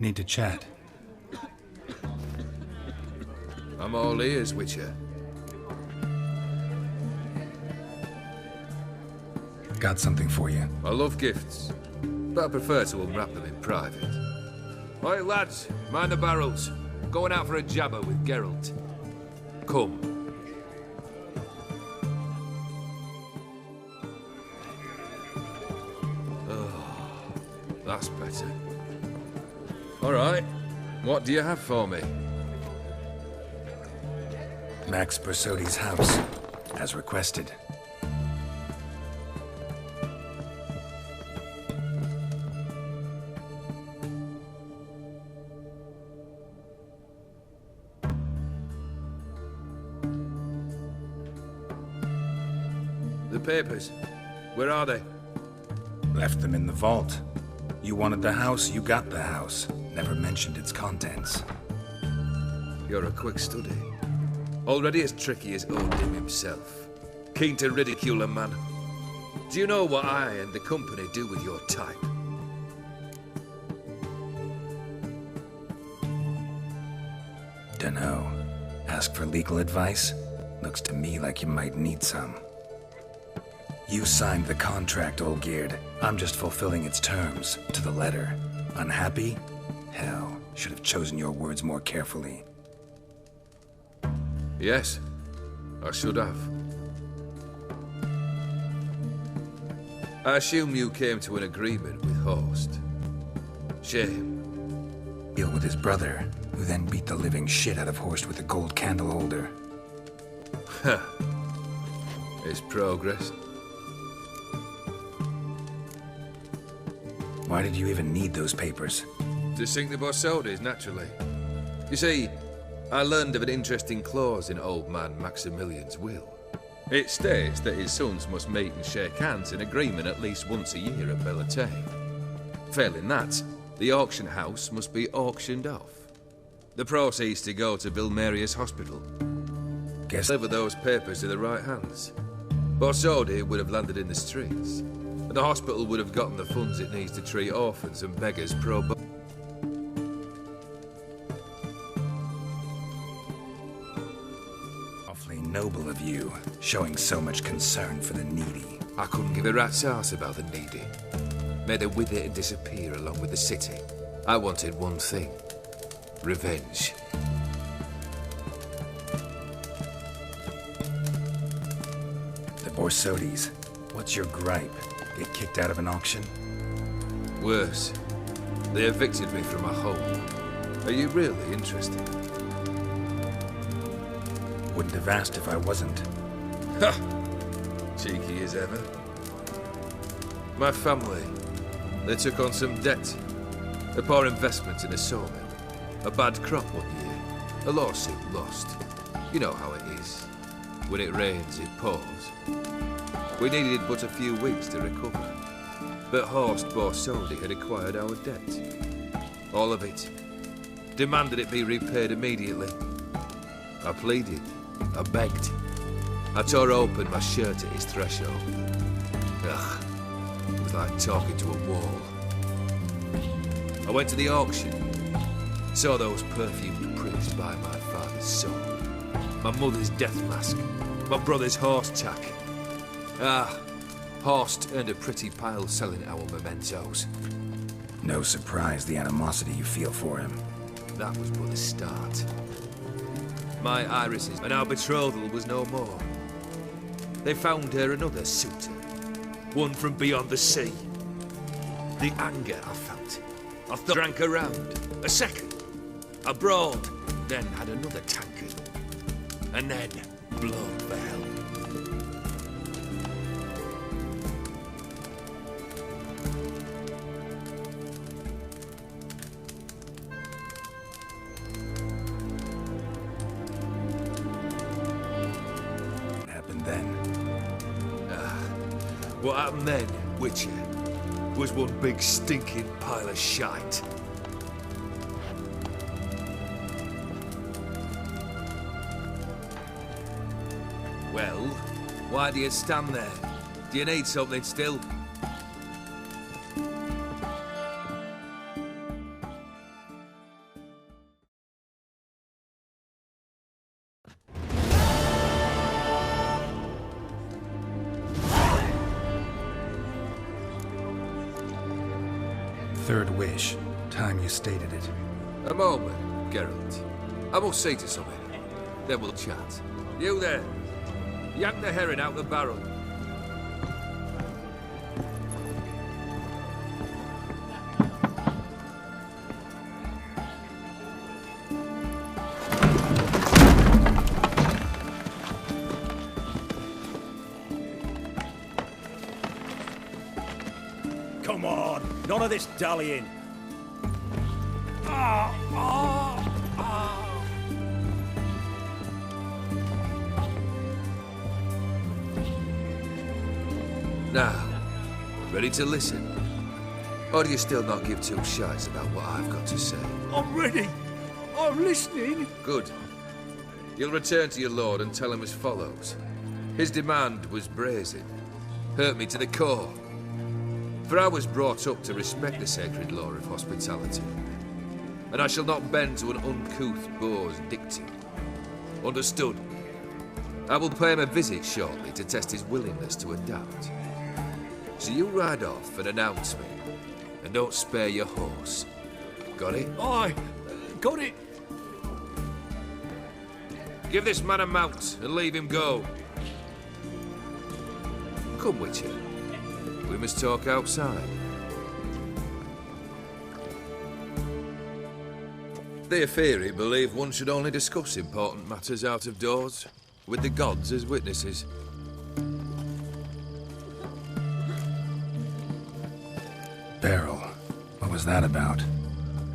Need to chat. I'm all ears, Witcher. Got something for you. I love gifts, but I prefer to unwrap them in private. Oi, lads, mind the barrels. Going out for a jabber with Geralt. Come. Oh, that's better. All right, what do you have for me? Max Bersodi's house, as requested. The papers, where are they? Left them in the vault. You wanted the house, you got the house. Never mentioned its contents. You're a quick study. Already as tricky as Odin himself. Keen to ridicule a man. Do you know what I and the company do with your type? Dunno. Ask for legal advice? Looks to me like you might need some. You signed the contract, Olgierd. I'm just fulfilling its terms, to the letter. Unhappy? Hell, should have chosen your words more carefully. Yes, I should have. I assume you came to an agreement with Horst. Shame. Deal with his brother, who then beat the living shit out of Horst with a gold candle holder. Huh. It's progress. Why did you even need those papers? To sink the Borsodis, naturally. You see, I learned of an interesting clause in old man Maximilian's will. It states that his sons must meet and shake hands in agreement at least once a year at Bellatane. Failing that, the auction house must be auctioned off. The proceeds to go to Vilmeria's hospital. Guess Deliver those papers to the right hands. Borsodi would have landed in the streets, and the hospital would have gotten the funds it needs to treat orphans and beggars pro bono. awfully noble of you, showing so much concern for the needy. I couldn't give a rat's ass about the needy. Made her with it and disappear along with the city. I wanted one thing. Revenge. The Borsodis. What's your gripe? Get kicked out of an auction? Worse. They evicted me from my home. Are you really interested? Wouldn't have asked if I wasn't. Ha! Cheeky as ever. My family, they took on some debt. A poor investment in a sawmill. A bad crop one year. A lawsuit lost. You know how it is. When it rains, it pours. We needed but a few weeks to recover. But Horst Borsodi had acquired our debt. All of it. Demanded it be repaid immediately. I pleaded. I begged. I tore open my shirt at his threshold. Ugh. It was like talking to a wall. I went to the auction. Saw those perfumed prints by my father's son. My mother's death mask. My brother's horse tack. Ah, Horst earned a pretty pile selling our mementos. No surprise the animosity you feel for him. That was but the start. My irises and our betrothal was no more. They found her another suitor. One from beyond the sea. The anger I felt. I drank a round. A second. I brawled. Then had another tankard. And then blown for hell. What happened then, Witcher, was one big stinking pile of shite. Well, why do you stand there? Do you need something still? third wish. Time you stated it. A moment, Geralt. I must say to something. Then we'll chat. You there. Yank the herring out the barrel. Come on, none of this dallying. Now, ready to listen? Or do you still not give two shites about what I've got to say? I'm ready. I'm listening. Good. You'll return to your lord and tell him as follows. His demand was brazen. Hurt me to the core. For I was brought up to respect the sacred law of hospitality. And I shall not bend to an uncouth boor's dictum. Understood? I will pay him a visit shortly to test his willingness to adapt. So you ride off and announce me. And don't spare your horse. Got it? Aye, got it. Give this man a mount and leave him go. Come, Witcher. We must talk outside. The Aetheri believe one should only discuss important matters out of doors, with the gods as witnesses. Barrel. What was that about?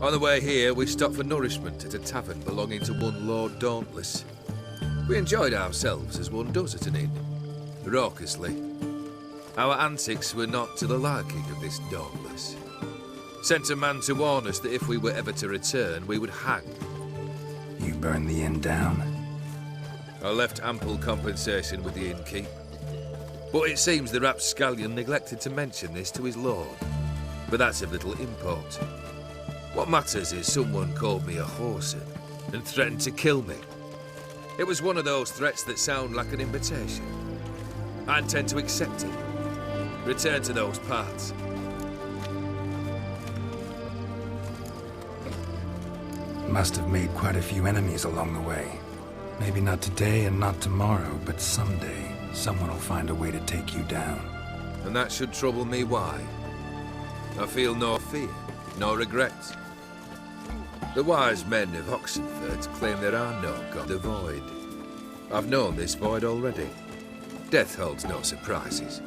On the way here, we stopped for nourishment at a tavern belonging to one Lord Dauntless. We enjoyed ourselves as one does at an inn, raucously. Our antics were not to the liking of this Dauntless. Sent a man to warn us that if we were ever to return, we would hang. You burned the inn down? I left ample compensation with the innkeep. But it seems the rapscallion neglected to mention this to his lord. But that's of little import. What matters is someone called me a whoreson and threatened to kill me. It was one of those threats that sound like an invitation. I intend to accept it. Return to those parts. Must have made quite a few enemies along the way. Maybe not today and not tomorrow, but someday, someone will find a way to take you down. And that should trouble me why? I feel no fear, no regret. The wise men of Oxenford claim there are no god of void. I've known this void already. Death holds no surprises.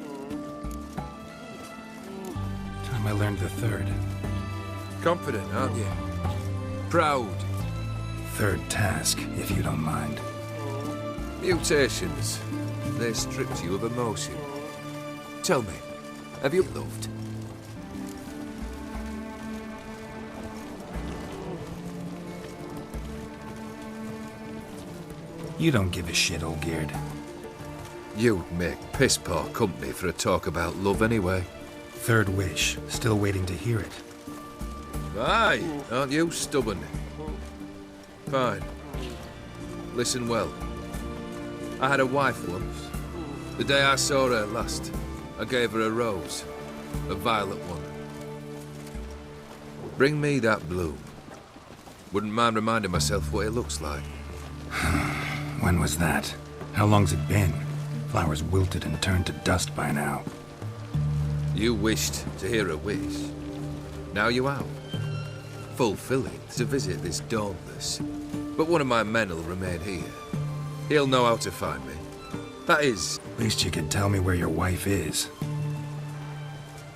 Time I learned the third. Confident, aren't you? Proud. Third task, if you don't mind. Mutations. They stripped you of emotion. Tell me, have you loved? You don't give a shit, Olgierd. You'd make piss-poor company for a talk about love anyway. Third wish, still waiting to hear it. Aye, aren't you stubborn? Fine. Listen well. I had a wife once. The day I saw her last, I gave her a rose. A violet one. Bring me that bloom. Wouldn't mind reminding myself what it looks like. When was that? How long's it been? Flowers wilted and turned to dust by now. You wished to hear a wish. Now you have. Fulfilling to visit this Dauntless. But one of my men will remain here. He'll know how to find me. That is... At least you could tell me where your wife is.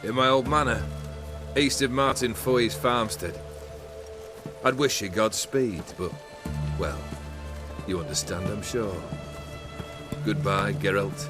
in my old manor, east of Martin Foy's farmstead. I'd wish you Godspeed, but, well, you understand, I'm sure. Goodbye, Geralt.